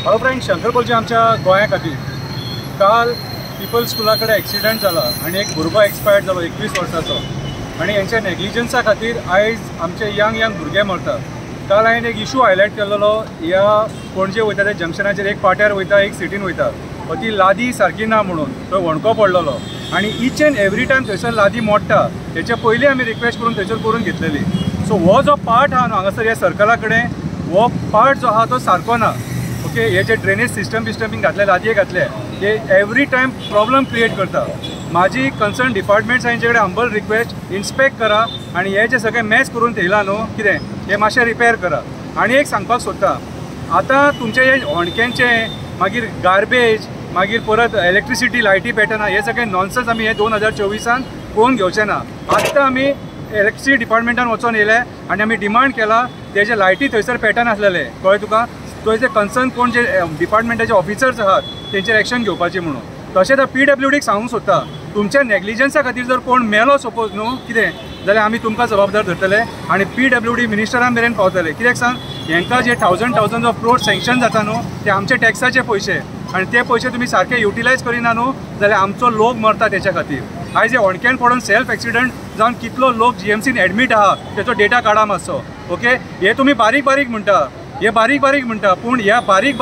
Hello friend, शंकरपलजी आमच्या गोंया खातीर काल पीपल स्कुला कडेन एक्सिडंट जाला आणि एक भुरगो एक्सपायर्ड जालो 21 वर्साचो आणि यांच्या नेग्लिजन्सा खातीर आयज आमचे यंग भुरगे मरतात. काल हांवें एक इशू हायलायट केल्लो. ह्या पणजे वयता त्या जंक्शनाचेर एक पाट्यार वयता, एक सिटीन वयता, ती लादी सारकी ना म्हणून थंय वणको पडलेलो आणि ईच एंड एवरी टायम थंयसर लादी मोडटा. तेचे पयलीं आमी रिक्वेस्ट करून थंयसर करून घेतलेली. सो हो जो पार्ट आहा न्हू हांगासर ह्या सर्कला कडेन, हो पार्ट जो आहा तो सारको ना. ओके, हे जे ड्रेनेज सिस्टम बीन घातले, लादये घातले, हे एवरी टायम प्रॉब्लम क्रिएट करता. माझी कन्सर्न डिपार्टमेंट्स हांचे कडेन हंबल रिक्वेस्ट, इन्स्पेक्ट करा आणि हे जे सगळे मॅस करून थेयला न्हू कितें हे मातशें रिपेर करा. आणि एक सांगपाक सोदता, आतां तुमचे हे होणक्यांचे मागीर गार्बेज, मागीर परत इलेक्ट्रिसिटी लायटी पेटना, हे सगळे नॉनसेन्स आमी हे 2024 पळोवन घेवचे ना. आत्तां आमी इलेक्ट्रिसिटी डिपार्टमेंटान वचून येयले आणि आमी डिमांड केला तेजे लायटी थंयसर पेटनासलेले. कळ्ळें तुका? थंय कन्सर्न कोण जे डिपार्टमेंटाचे ऑफिसर्स आहात तेंचेर एक्शन घेवपाची म्हणून. तशेंच PWDक सांगूंक सोदता, तुमच्या नेग्लिजन्सा खातीर जर कोण मेलो सपोज न्हू कितें जाल्यार आमी तुमकां जबाबदार धरतले आणि PWD मिनिस्टरान मेरेन पावतले. कित्याक सांग, हांकां जे थावजंड ऑफ क्रोड सँक्शन जाता न्हू ते आमचे टॅक्साचे पयशे आणि ते पयशे तुमी सारके युटिलायज करिना न्हू जाल्यार आमचो लोक मरता तेच्या खातीर. आयज हे होणक्यान पडून सेल्फ एक्सिडंट जावन कितलो लोक GMCन एडमीट आहा तेचो डेटा काडा मातसो. ओके, हे तुमी बारीक म्हणटा, हे बारीक म्हणटा, पूण ह्या बारीक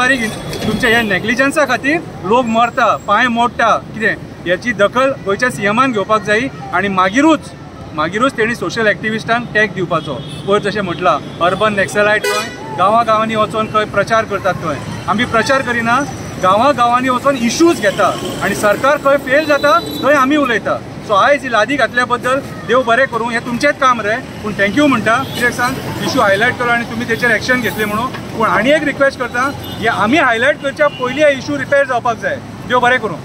तुमचे ह्या नेग्लिजन्सा खातीर लोक मरता, पांय मोडटा. कितें ह्याची दखल गोंयच्या CMान घेवपाक जाय आणि मागीरूच तेणी सोशल एक्टिविस्टांक टॅग दिवपाचो. पयर जशें म्हटलां, अर्बन नॅक्सलायट खंय गांवांनी वचून खंय प्रचार करतात, थंय आमी प्रचार करिना, गांवांनी वचून इश्यूज घेता आणि सरकार खंय फेल जाता थंय आमी उलयता. सो आयज ही लादी घातल्या बद्दल देव बरें करूं, हें तुमचेंच काम रे, पूण थँक्यू म्हणटा. कित्याक सांग, इशू हायलायट केलो आणि तुमी तेचेर एक्शन घेतले म्हणून. पूण आनी एक रिक्वेस्ट करता, हे आमी हायलायट करच्या पयलीं हे इशू रिपेर जावपाक जाय. देव बरें करूं.